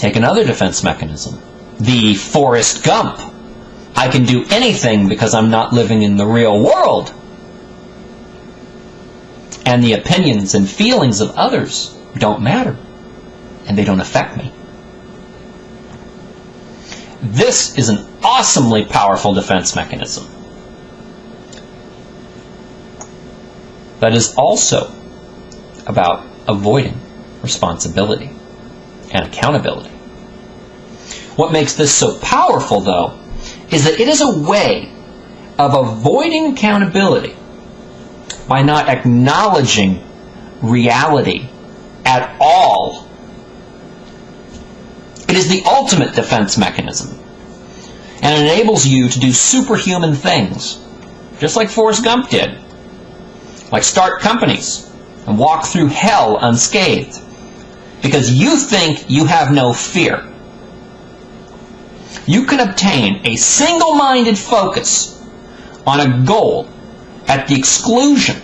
Take another defense mechanism, the Forrest Gump. I can do anything because I'm not living in the real world. And the opinions and feelings of others don't matter, and they don't affect me. This is an awesomely powerful defense mechanism. That is also about avoiding responsibility and accountability. What makes this so powerful, though, is that it is a way of avoiding accountability by not acknowledging reality at all. It is the ultimate defense mechanism, and it enables you to do superhuman things, just like Forrest Gump did, like start companies and walk through hell unscathed, because you think you have no fear. You can obtain a single-minded focus on a goal at the exclusion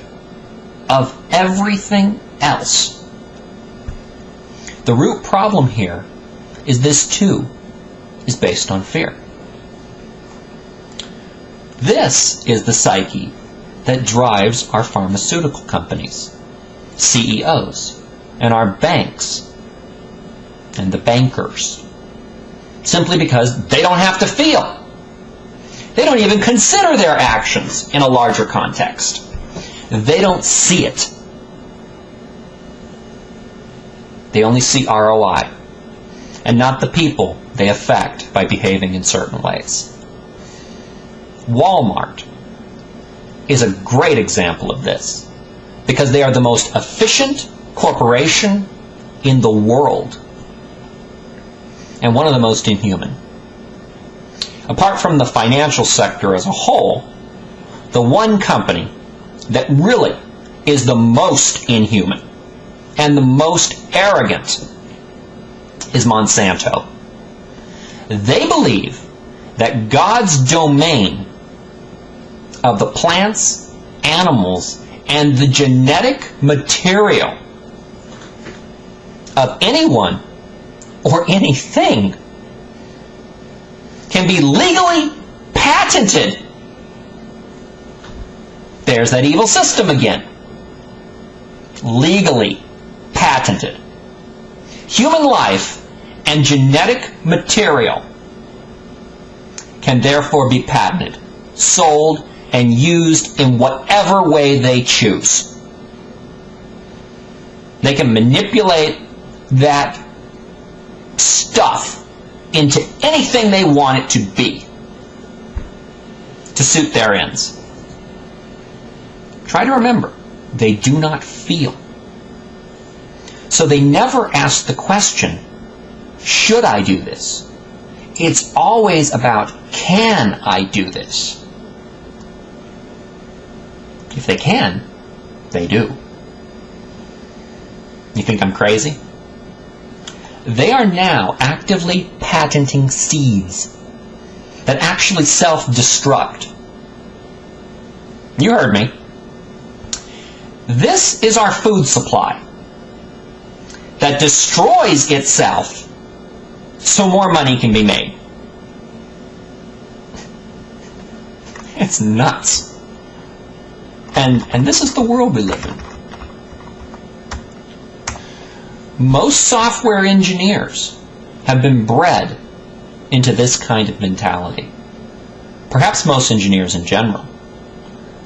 of everything else. The root problem here is this too is based on fear. This is the psyche that drives our pharmaceutical companies, CEOs, and our banks, and the bankers. Simply because they don't have to feel. They don't even consider their actions in a larger context. They don't see it. They only see ROI, and not the people they affect by behaving in certain ways. Walmart is a great example of this, because they are the most efficient corporation in the world, and one of the most inhuman. Apart from the financial sector as a whole, the one company that really is the most inhuman and the most arrogant is Monsanto. They believe that God's domain of the plants, animals, and the genetic material of anyone or anything can be legally patented. There's that evil system again. Legally patented. Human life and genetic material can therefore be patented, sold, and used in whatever way they choose. They can manipulate that stuff into anything they want it to be to suit their ends. Try to remember, they do not feel. So they never ask the question, should I do this? It's always about, can I do this? If they can, they do. You think I'm crazy? They are now actively patenting seeds that actually self-destruct. You heard me. This is our food supply that destroys itself so more money can be made. It's nuts. And this is the world we live in. Most software engineers have been bred into this kind of mentality. Perhaps most engineers in general.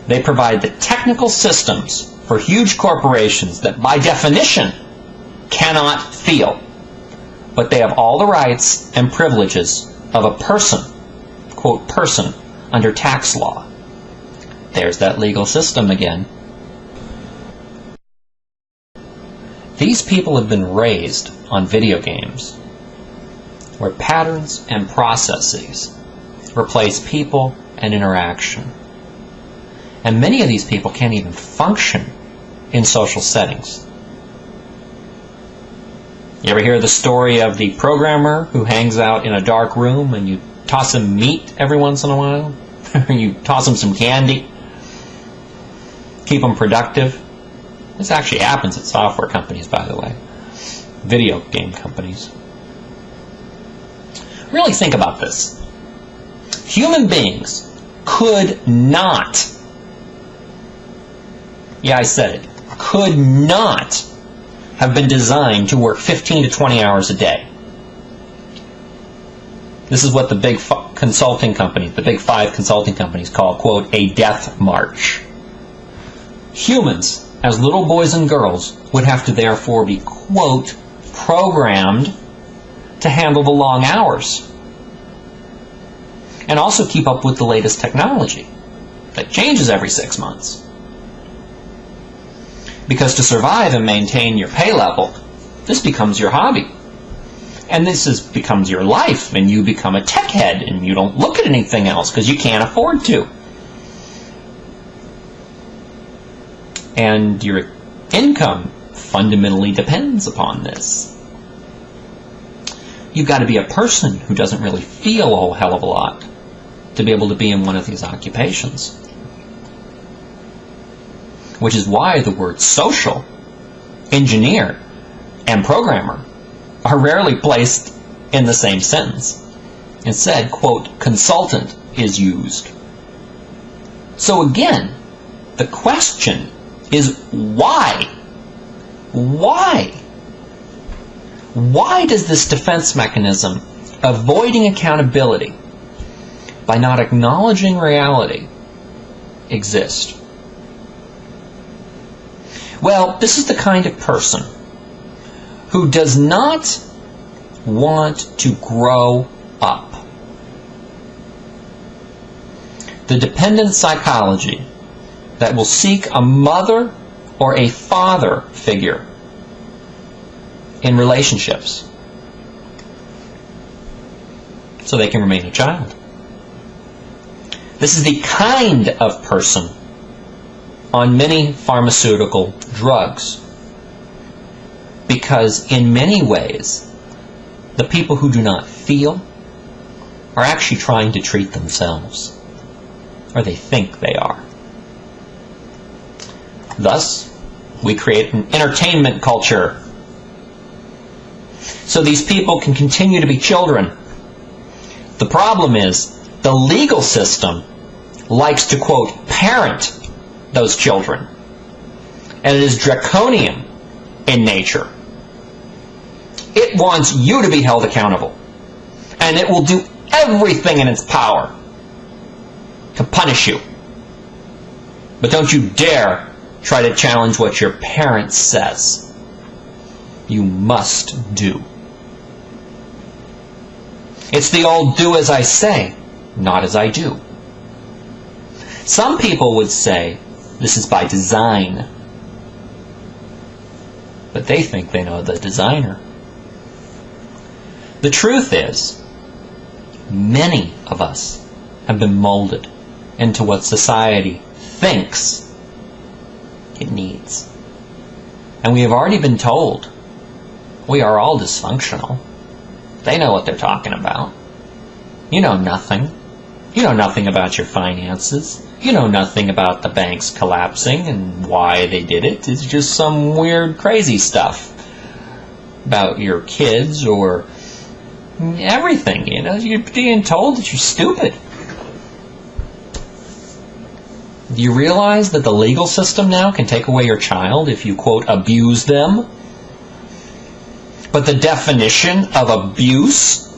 They provide the technical systems for huge corporations that by definition cannot feel, but they have all the rights and privileges of a person, quote, person, under tax law. There's that legal system again. These people have been raised on video games, where patterns and processes replace people and interaction. And many of these people can't even function in social settings. You ever hear the story of the programmer who hangs out in a dark room and you toss him meat every once in a while? Or you toss him some candy? Keep him productive? This actually happens at software companies, by the way. Video game companies. Really think about this. Human beings could not, yeah, I said it, could not have been designed to work 15 to 20 hours a day. This is what the big consulting companies, the big 5 consulting companies call, quote, a death march. Humans, as little boys and girls, would have to therefore be, quote, programmed to handle the long hours. And also keep up with the latest technology that changes every 6 months. Because to survive and maintain your pay level, this becomes your hobby. And this becomes your life, and you become a tech head, and you don't look at anything else because you can't afford to. And your income fundamentally depends upon this. You've got to be a person who doesn't really feel a whole hell of a lot to be able to be in one of these occupations. Which is why the words social, engineer, and programmer are rarely placed in the same sentence. Instead, quote, consultant is used. So again, the question is why? Why? Why does this defense mechanism, avoiding accountability by not acknowledging reality, exist? Well, this is the kind of person who does not want to grow up. The dependent psychology that will seek a mother or a father figure in relationships so they can remain a child. This is the kind of person on many pharmaceutical drugs. Because in many ways, the people who do not feel are actually trying to treat themselves. Or they think they are. Thus, we create an entertainment culture. So these people can continue to be children. The problem is, the legal system likes to, quote, parent those children. And it is draconian in nature. It wants you to be held accountable. And it will do everything in its power to punish you. But don't you dare try to challenge what your parent says. You must do. It's the old do as I say, not as I do. Some people would say this is by design. But they think they know the designer. The truth is, many of us have been molded into what society thinks it needs. And we have already been told we are all dysfunctional. They know what they're talking about. You know nothing. You know nothing about your finances. You know nothing about the banks collapsing and why they did it. It's just some weird, crazy stuff about your kids or everything. You know, you're being told that you're stupid. Do you realize that the legal system now can take away your child if you, quote, abuse them? But the definition of abuse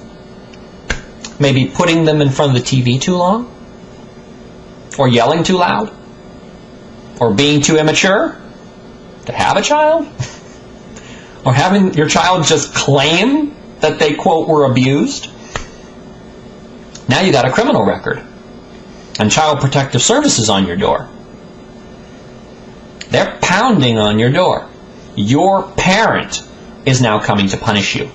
may be putting them in front of the TV too long, or yelling too loud, or being too immature to have a child, or having your child just claim that they, quote, were abused. Now you got a criminal record and Child Protective Services on your door. They're pounding on your door. Your parent is now coming to punish you.